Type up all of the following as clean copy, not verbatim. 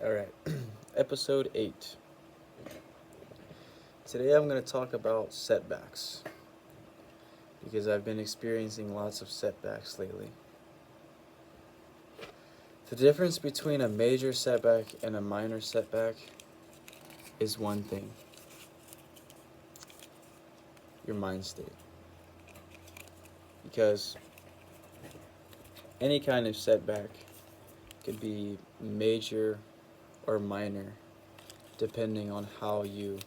Alright, episode 8. Today I'm going to talk about setbacks because I've been experiencing lots of setbacks lately. The difference between a major setback and a minor setback is one thing: your mind state. Because any kind of setback could be major or minor depending on how you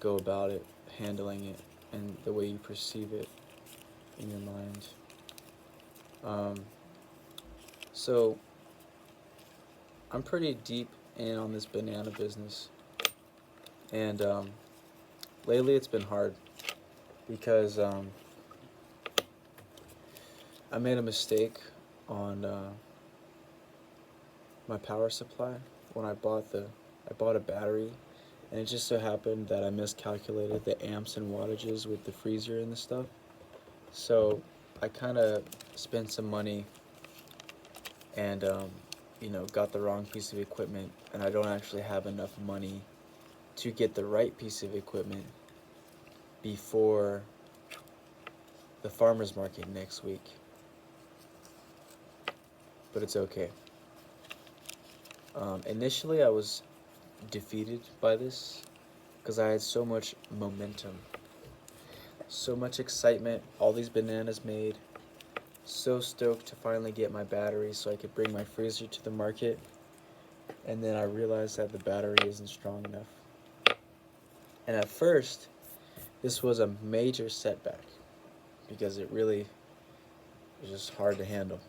go about it, handling it, and the way you perceive it in your mind. Um, so, I'm pretty deep in on this banana business, and lately it's been hard because I made a mistake on my power supply when I bought a battery, and it just so happened that I miscalculated the amps and wattages with the freezer and the stuff. So I kind of spent some money and got the wrong piece of equipment, and I don't actually have enough money to get the right piece of equipment before the farmer's market next week. But it's okay. Initially, I was defeated by this because I had so much momentum, so much excitement, all these bananas made, so stoked to finally get my battery so I could bring my freezer to the market. And then I realized that the battery isn't strong enough. And at first, this was a major setback because it really was just hard to handle.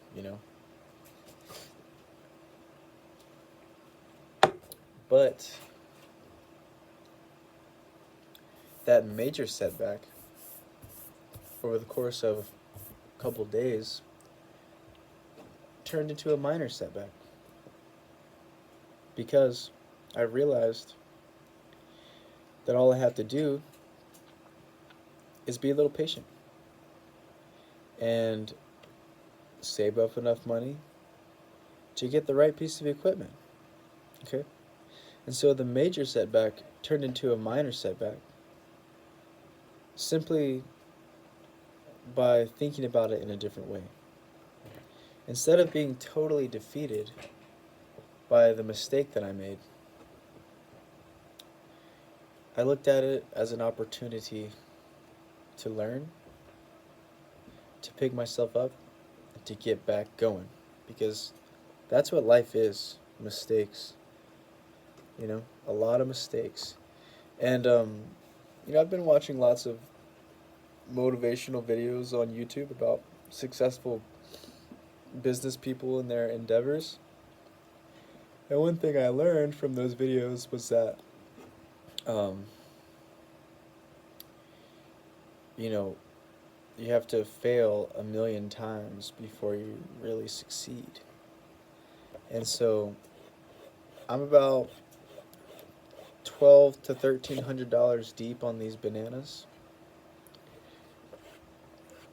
But that major setback, over the course of a couple days, turned into a minor setback because I realized that all I have to do is be a little patient and save up enough money to get the right piece of equipment. Okay? And so the major setback turned into a minor setback simply by thinking about it in a different way. Instead of being totally defeated by the mistake that I made, I looked at it as an opportunity to learn, to pick myself up, and to get back going. Because that's what life is: mistakes. A lot of mistakes. And, I've been watching lots of motivational videos on YouTube about successful business people and their endeavors. And one thing I learned from those videos was that, um, you know, you have to fail a million times before you really succeed. And so I'm about $1,200 to $1,300 deep on these bananas,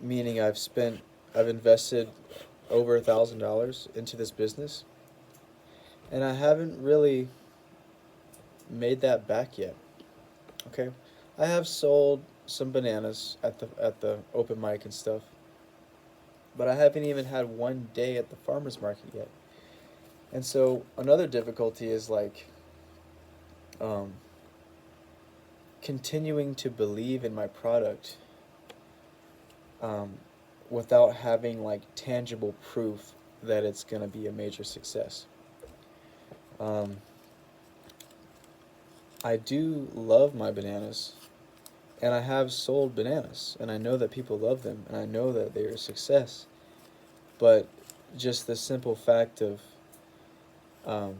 meaning I've invested over $1,000 into this business, and I haven't really made that back yet. Okay, I have sold some bananas at the open mic and stuff, but I haven't even had one day at the farmers market yet. And so another difficulty is like um, continuing to believe in my product um, without having like tangible proof that it's gonna be a major success. Um, I do love my bananas, and I have sold bananas, and I know that people love them, and I know that they're a success. But just the simple fact of, um,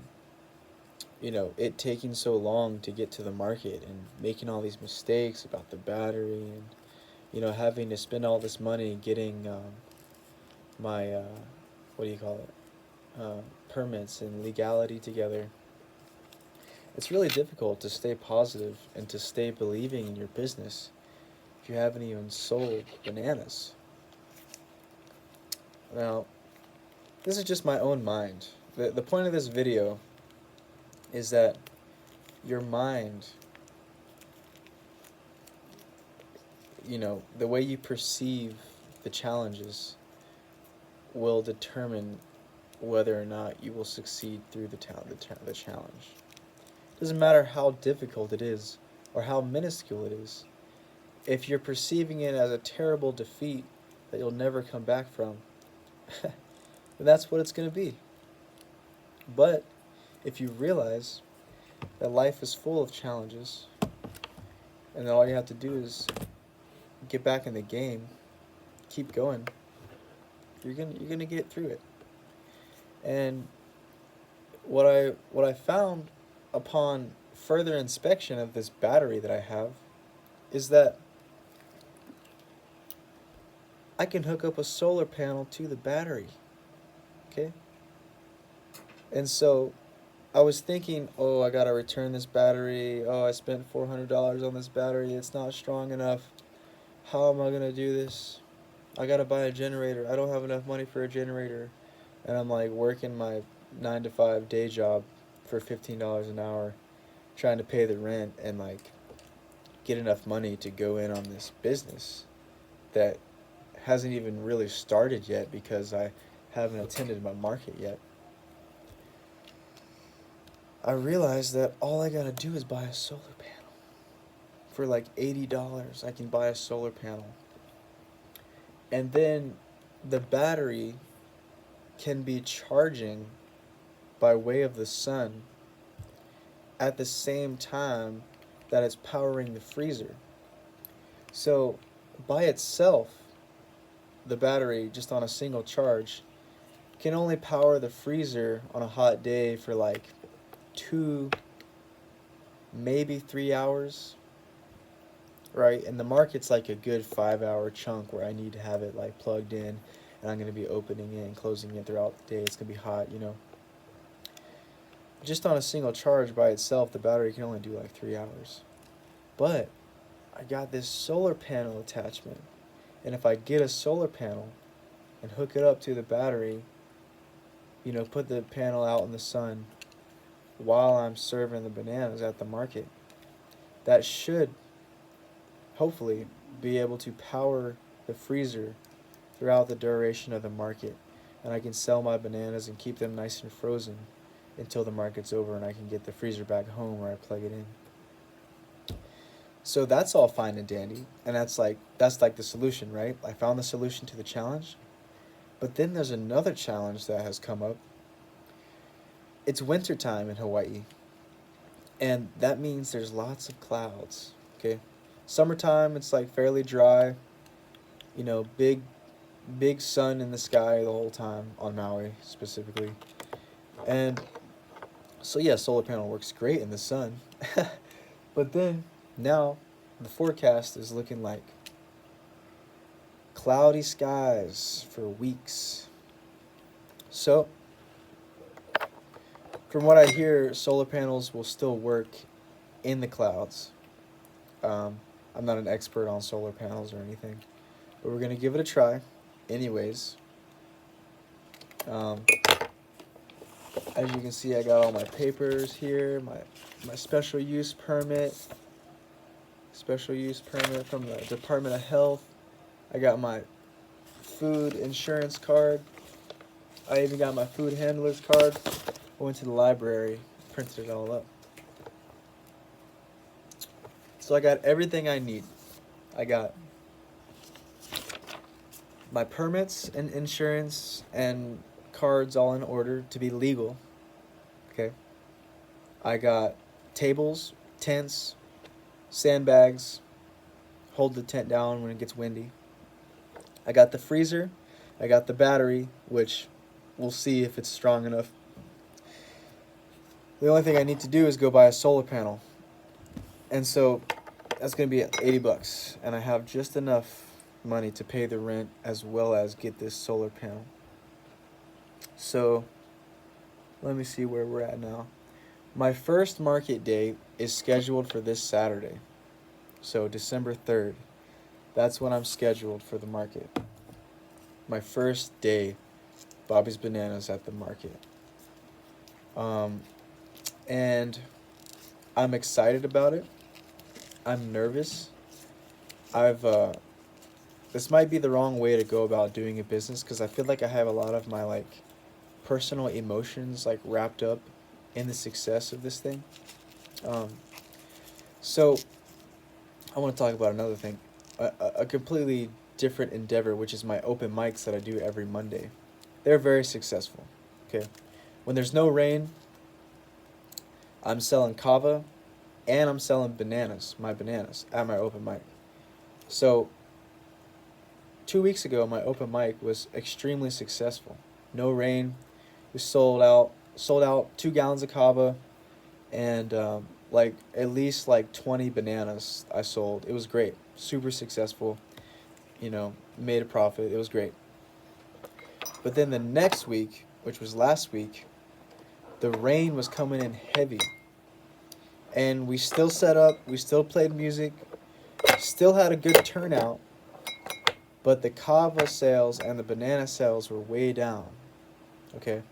it taking so long to get to the market and making all these mistakes about the battery and, having to spend all this money getting my, what do you call it, permits and legality together. It's really difficult to stay positive and to stay believing in your business if you haven't even sold bananas. Now, this is just my own mind. The point of this video is that your mind, the way you perceive the challenges will determine whether or not you will succeed through the challenge. It doesn't matter how difficult it is or how minuscule it is. If you're perceiving it as a terrible defeat that you'll never come back from, then that's what it's going to be. But if you realize that life is full of challenges and that all you have to do is get back in the game, keep going, you're gonna get through it. And what I found upon further inspection of this battery that I have is that I can hook up a solar panel to the battery. Okay? And so I was thinking, oh, I gotta return this battery. Oh, I spent $400 on this battery. It's not strong enough. How am I gonna do this? I gotta buy a generator. I don't have enough money for a generator. And I'm like working my 9 to 5 day job for $15 an hour, trying to pay the rent and like get enough money to go in on this business that hasn't even really started yet because I haven't attended my market yet. I realized that all I gotta do is buy a solar panel. For like $80, I can buy a solar panel. And then the battery can be charging by way of the sun at the same time that it's powering the freezer. So by itself, the battery, just on a single charge, can only power the freezer on a hot day for like 2, maybe 3 hours, right? And the market's like a good 5-hour chunk where I need to have it like plugged in, and I'm going to be opening it and closing it throughout the day. It's going to be hot, Just on a single charge by itself, the battery can only do like 3 hours. But I got this solar panel attachment, and if I get a solar panel and hook it up to the battery, put the panel out in the sun while I'm serving the bananas at the market, that should hopefully be able to power the freezer throughout the duration of the market, and I can sell my bananas and keep them nice and frozen until the market's over and I can get the freezer back home where I plug it in. So that's all fine and dandy, and that's like the solution, right? I found the solution to the challenge. But then there's another challenge that has come up. It's wintertime in Hawaii, and that means there's lots of clouds, okay? Summertime, it's like fairly dry, big sun in the sky the whole time on Maui specifically. And so yeah, solar panel works great in the sun. But then now the forecast is looking like cloudy skies for weeks. So from what I hear, solar panels will still work in the clouds. I'm not an expert on solar panels or anything, but we're going to give it a try anyways. As you can see, I got all my papers here, my special use permit from the Department of Health. I got my food insurance card. I even got my food handler's card. I went to the library, printed it all up. So I got everything I need. I got my permits and insurance and cards all in order to be legal. Okay. I got tables, tents, sandbags, hold the tent down when it gets windy. I got the freezer. I got the battery, which we'll see if it's strong enough. The only thing I need to do is go buy a solar panel. And so that's going to be $80, and I have just enough money to pay the rent as well as get this solar panel. So let me see where we're at now. My first market date is scheduled for this Saturday. So December 3rd. That's when I'm scheduled for the market. My first day, Bobby's Bananas at the market. And I'm excited about it. I'm nervous. I've this might be the wrong way to go about doing a business because I feel like I have a lot of my like personal emotions like wrapped up in the success of this thing. Um, so I want to talk about another thing, a completely different endeavor, which is my open mics that I do every Monday. They're very successful. Okay, when there's no rain, I'm selling kava, and I'm selling bananas, my bananas, at my open mic. So 2 weeks ago, my open mic was extremely successful. No rain, we sold out 2 gallons of kava, and like at least like 20 bananas I sold. It was great, super successful. Made a profit. It was great. But then the next week, which was last week, the rain was coming in heavy, and we still set up. We still played music. Still had a good turnout, but the kava sales and the banana sales were way down. Okay,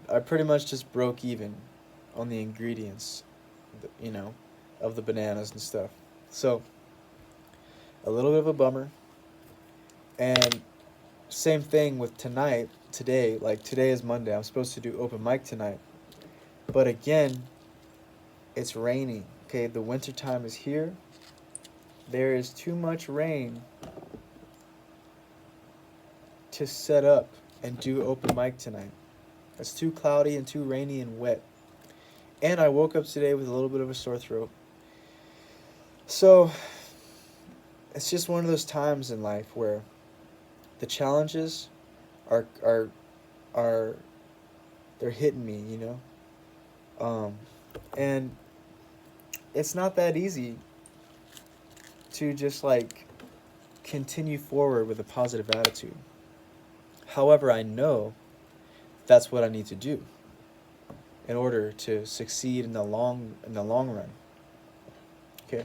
I pretty much just broke even on the ingredients, you know, of the bananas and stuff. So a little bit of a bummer. And same thing with tonight, today. Like today is Monday. I'm supposed to do open mic tonight, but again, it's raining. Okay, the winter time is here. There is too much rain to set up and do open mic tonight. It's too cloudy and too rainy and wet. And I woke up today with a little bit of a sore throat. So it's just one of those times in life where the challenges are are they're hitting me, and it's not that easy to just like continue forward with a positive attitude. However, I know that's what I need to do in order to succeed in the long run. Okay.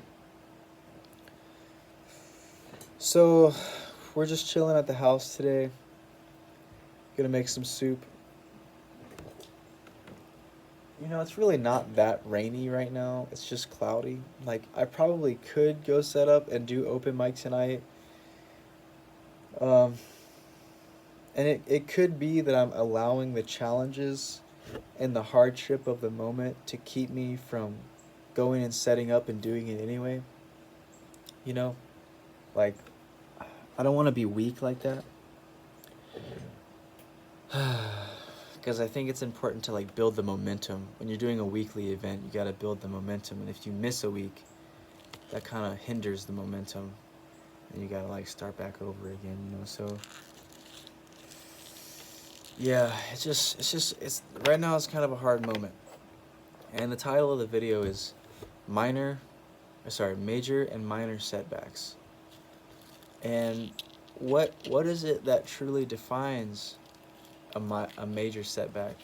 So we're just chilling at the house today. Gonna make some soup. It's really not that rainy right now. It's just cloudy. Like I probably could go set up and do open mic tonight. Um, and it could be that I'm allowing the challenges and the hardship of the moment to keep me from going and setting up and doing it anyway. You know, like I don't want to be weak like that. Because I think it's important to like build the momentum. When you're doing a weekly event, you got to build the momentum, and if you miss a week, that kind of hinders the momentum, and you got to like start back over again, So yeah, it's right now it's kind of a hard moment. And the title of the video is major and minor setbacks. And what is it that truly defines a major setback,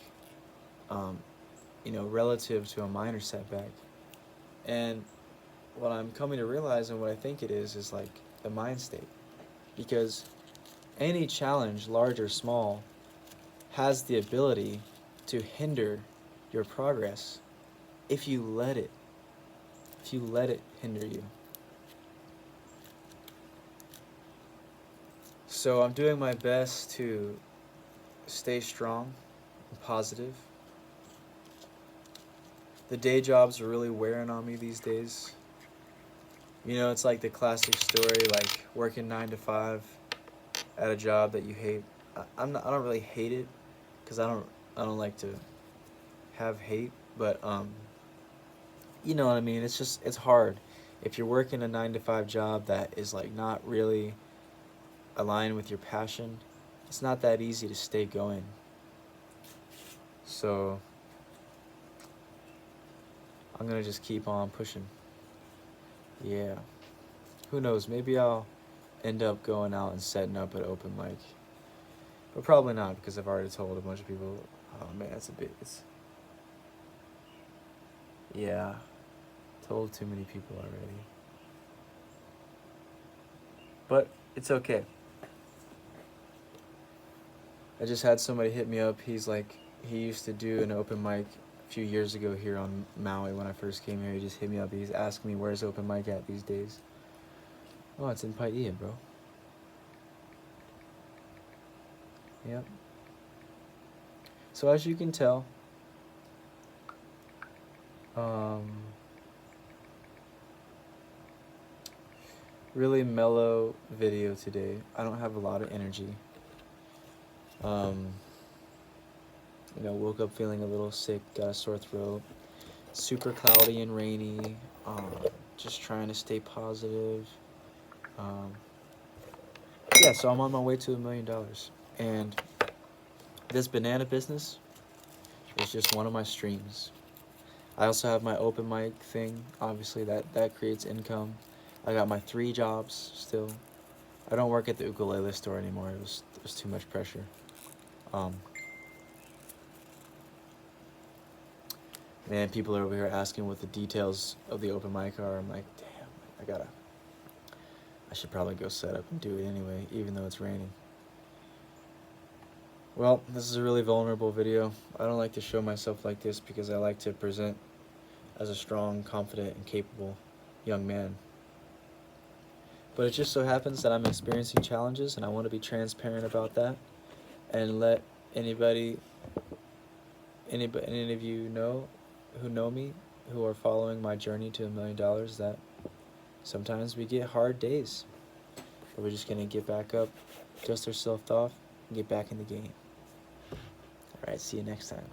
relative to a minor setback? And what I'm coming to realize and what I think it is like the mind state. Because any challenge, large or small, has the ability to hinder your progress if you let it hinder you. So I'm doing my best to stay strong and positive. The day jobs are really wearing on me these days. It's like the classic story, like working 9 to 5 at a job that you hate. I don't really hate it, because I don't like to have hate, but you know what I mean. It's hard if you're working a 9 to 5 job that is like not really aligned with your passion. It's not that easy to stay going. So I'm gonna just keep on pushing. Yeah. Who knows? Maybe I'll end up going out and setting up an open mic. But probably not, because I've already told a bunch of people. Oh man, yeah. Told too many people already. But it's okay. I just had somebody hit me up. He's like, he used to do an open mic a few years ago here on Maui when I first came here. He just hit me up. He's asking me where's open mic at these days. Oh, it's in Paia, bro. Yep. So as you can tell, really mellow video today. I don't have a lot of energy. Woke up feeling a little sick, got a sore throat. Super cloudy and rainy. Just trying to stay positive. Yeah, so I'm on my way to $1 million. And this banana business is just one of my streams. I also have my open mic thing. Obviously, that creates income. I got my 3 jobs still. I don't work at the ukulele store anymore. It was too much pressure. Man, people are over here asking what the details of the open mic are. I'm like, damn, I should probably go set up and do it anyway, even though it's raining. Well, this is a really vulnerable video. I don't like to show myself like this because I like to present as a strong, confident, and capable young man. But it just so happens that I'm experiencing challenges, and I want to be transparent about that and let any of you know who know me, who are following my journey to $1 million, that sometimes we get hard days. But we're just going to get back up, dust ourselves off, and get back in the game. Alright, see you next time.